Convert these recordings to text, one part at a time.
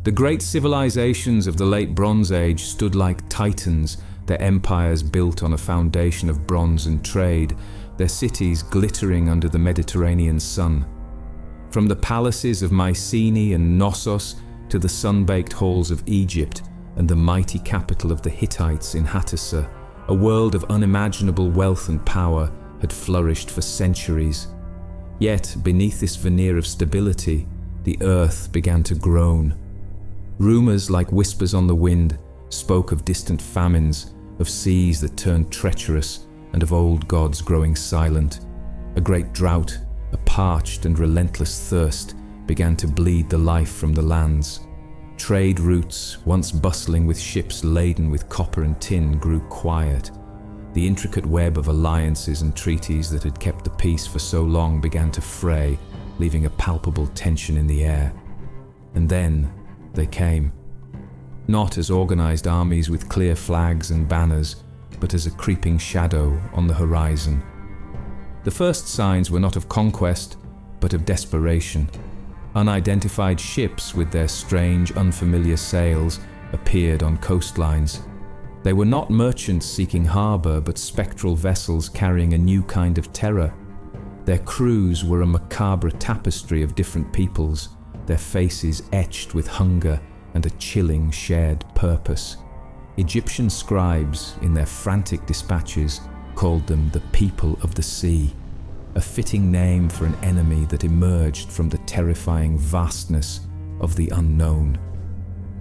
The great civilizations of the late Bronze Age stood like titans, their empires built on a foundation of bronze and trade, their cities glittering under the Mediterranean sun. From the palaces of Mycenae and Knossos to the sun-baked halls of Egypt and the mighty capital of the Hittites in Hattusa, a world of unimaginable wealth and power had flourished for centuries. Yet, beneath this veneer of stability, the earth began to groan. Rumors like whispers on the wind spoke of distant famines, of seas that turned treacherous, and of old gods growing silent. A great drought, a parched and relentless thirst, began to bleed the life from the lands. Trade routes, once bustling with ships laden with copper and tin, grew quiet. The intricate web of alliances and treaties that had kept the peace for so long began to fray, leaving a palpable tension in the air. And then they came. Not as organized armies with clear flags and banners, but as a creeping shadow on the horizon. The first signs were not of conquest, but of desperation. Unidentified ships with their strange, unfamiliar sails appeared on coastlines. They were not merchants seeking harbor, but spectral vessels carrying a new kind of terror. Their crews were a macabre tapestry of different peoples, their faces etched with hunger and a chilling shared purpose. Egyptian scribes, in their frantic dispatches, called them the people of the sea, a fitting name for an enemy that emerged from the terrifying vastness of the unknown.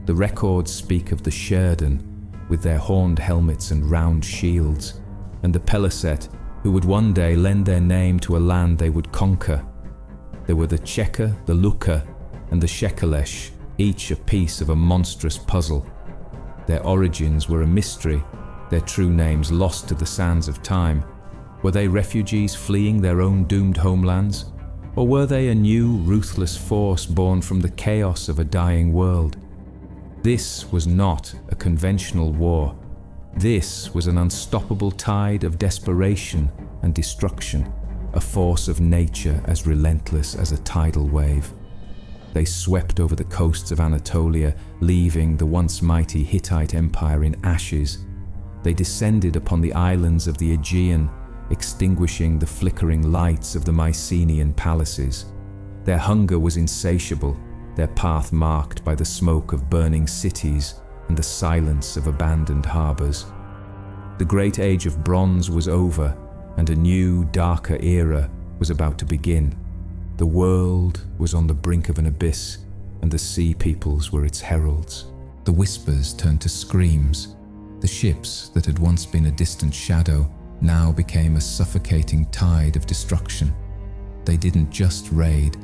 The records speak of the Sherden, with their horned helmets and round shields, and the Peliset, who would one day lend their name to a land they would conquer. There were the Checker, the Lucca, and the Shekelesh, each a piece of a monstrous puzzle. Their origins were a mystery, their true names lost to the sands of time. Were they refugees fleeing their own doomed homelands? Or were they a new, ruthless force born from the chaos of a dying world? This was not a conventional war. This was an unstoppable tide of desperation and destruction, a force of nature as relentless as a tidal wave. They swept over the coasts of Anatolia, leaving the once mighty Hittite Empire in ashes. They descended upon the islands of the Aegean, extinguishing the flickering lights of the Mycenaean palaces. Their hunger was insatiable, their path marked by the smoke of burning cities and the silence of abandoned harbors. The great age of bronze was over, and a new, darker era was about to begin. The world was on the brink of an abyss, and the sea peoples were its heralds. The whispers turned to screams. The ships that had once been a distant shadow now became a suffocating tide of destruction. They didn't just raid,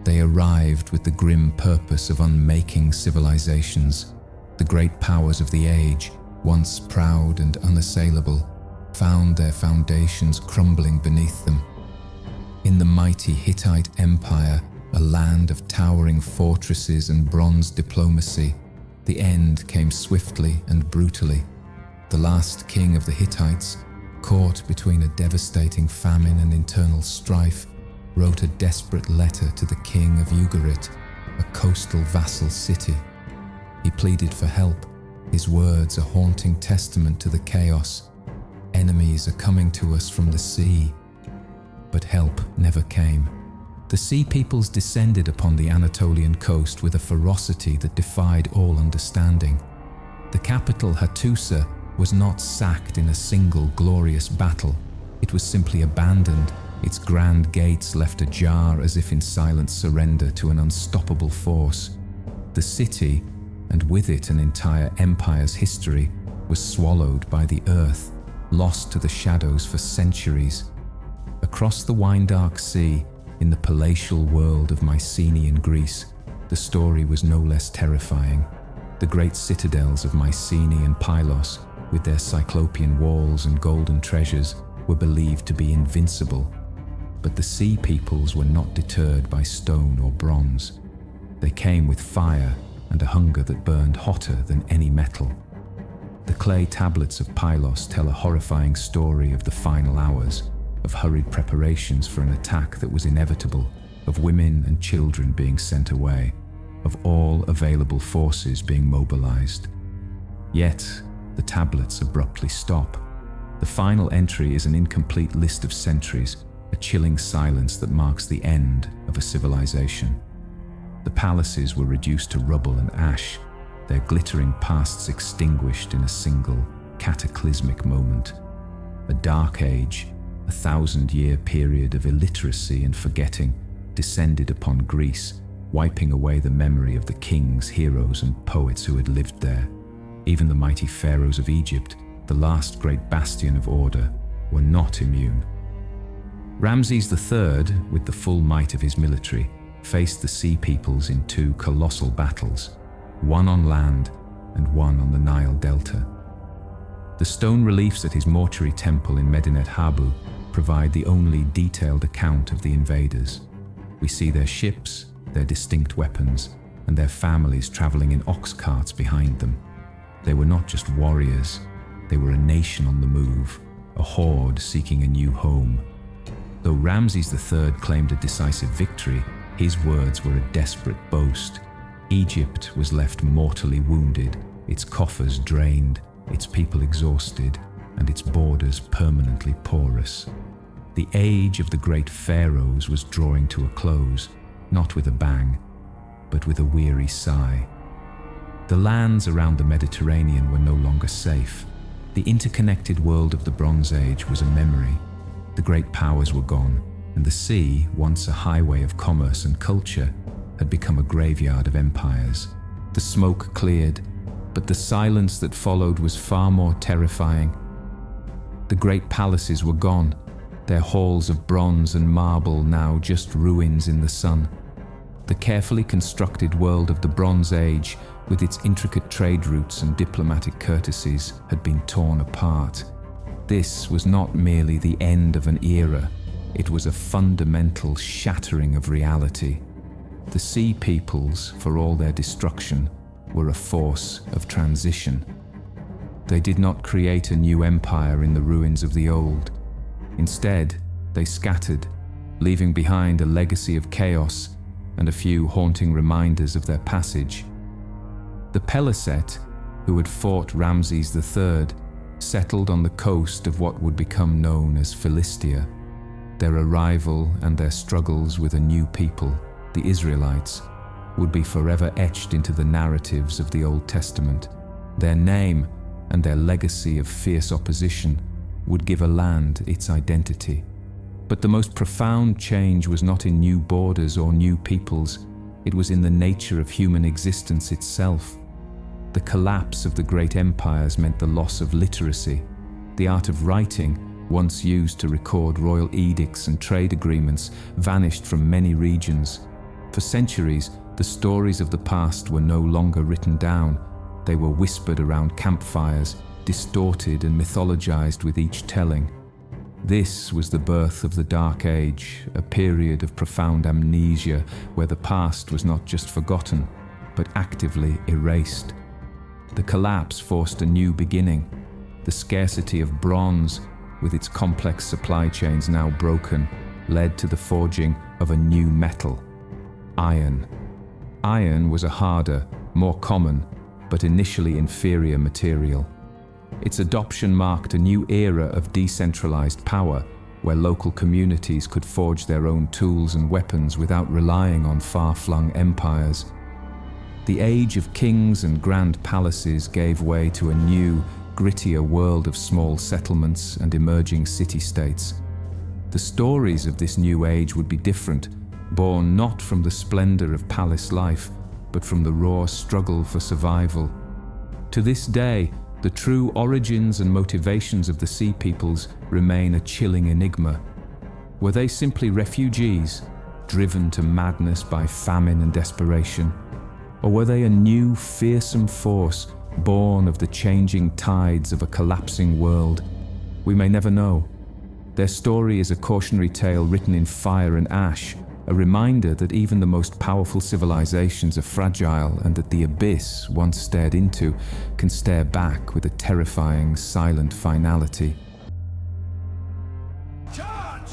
they arrived with the grim purpose of unmaking civilizations. The great powers of the age, once proud and unassailable, found their foundations crumbling beneath them. In the mighty Hittite Empire, a land of towering fortresses and bronze diplomacy, the end came swiftly and brutally. The last king of the Hittites, caught between a devastating famine and internal strife, wrote a desperate letter to the king of Ugarit, a coastal vassal city. He pleaded for help, his words a haunting testament to the chaos. Enemies are coming to us from the sea. But help never came. The sea peoples descended upon the Anatolian coast with a ferocity that defied all understanding. The capital, Hattusa, was not sacked in a single glorious battle. It was simply abandoned, its grand gates left ajar as if in silent surrender to an unstoppable force. The city, and with it an entire empire's history, was swallowed by the earth, lost to the shadows for centuries. Across the wine-dark sea, in the palatial world of Mycenaean Greece, the story was no less terrifying. The great citadels of Mycenae and Pylos, with their cyclopean walls and golden treasures, were believed to be invincible. But the sea peoples were not deterred by stone or bronze. They came with fire and a hunger that burned hotter than any metal. The clay tablets of Pylos tell a horrifying story of the final hours, of hurried preparations for an attack that was inevitable, of women and children being sent away, of all available forces being mobilized. Yet, the tablets abruptly stop. The final entry is an incomplete list of centuries, a chilling silence that marks the end of a civilization. The palaces were reduced to rubble and ash, their glittering pasts extinguished in a single, cataclysmic moment. A dark age, a 1,000-year period of illiteracy and forgetting, descended upon Greece, wiping away the memory of the kings, heroes, and poets who had lived there. Even the mighty pharaohs of Egypt, the last great bastion of order, were not immune. Ramses III, with the full might of his military, faced the Sea Peoples in 2 colossal battles, one on land and one on the Nile Delta. The stone reliefs at his mortuary temple in Medinet Habu provide the only detailed account of the invaders. We see their ships, their distinct weapons, and their families traveling in ox carts behind them. They were not just warriors, they were a nation on the move, a horde seeking a new home. Though Ramses III claimed a decisive victory, his words were a desperate boast. Egypt was left mortally wounded, its coffers drained, its people exhausted, and its borders permanently porous. The age of the great pharaohs was drawing to a close, not with a bang, but with a weary sigh. The lands around the Mediterranean were no longer safe. The interconnected world of the Bronze Age was a memory. The great powers were gone, and the sea, once a highway of commerce and culture, had become a graveyard of empires. The smoke cleared, but the silence that followed was far more terrifying. The great palaces were gone, their halls of bronze and marble now just ruins in the sun. The carefully constructed world of the Bronze Age, with its intricate trade routes and diplomatic courtesies, had been torn apart. This was not merely the end of an era, it was a fundamental shattering of reality. The Sea Peoples, for all their destruction, were a force of transition. They did not create a new empire in the ruins of the old. Instead, they scattered, leaving behind a legacy of chaos and a few haunting reminders of their passage. The Peliset, who had fought Ramses III, settled on the coast of what would become known as Philistia. Their arrival and their struggles with a new people, the Israelites, would be forever etched into the narratives of the Old Testament. Their name and their legacy of fierce opposition would give a land its identity. But the most profound change was not in new borders or new peoples, it was in the nature of human existence itself. The collapse of the great empires meant the loss of literacy. The art of writing, once used to record royal edicts and trade agreements, vanished from many regions. For centuries, the stories of the past were no longer written down. They were whispered around campfires, distorted and mythologized with each telling. This was the birth of the Dark Age, a period of profound amnesia where the past was not just forgotten, but actively erased. The collapse forced a new beginning. The scarcity of bronze, with its complex supply chains now broken, led to the forging of a new metal: iron. Iron was a harder, more common, but initially inferior material. Its adoption marked a new era of decentralized power, where local communities could forge their own tools and weapons without relying on far-flung empires. The age of kings and grand palaces gave way to a new, grittier world of small settlements and emerging city-states. The stories of this new age would be different, born not from the splendor of palace life, but from the raw struggle for survival. To this day, the true origins and motivations of the Sea Peoples remain a chilling enigma. Were they simply refugees, driven to madness by famine and desperation? Or were they a new, fearsome force, born of the changing tides of a collapsing world? We may never know. Their story is a cautionary tale written in fire and ash, a reminder that even the most powerful civilizations are fragile and that the abyss, once stared into, can stare back with a terrifying, silent finality. Charge!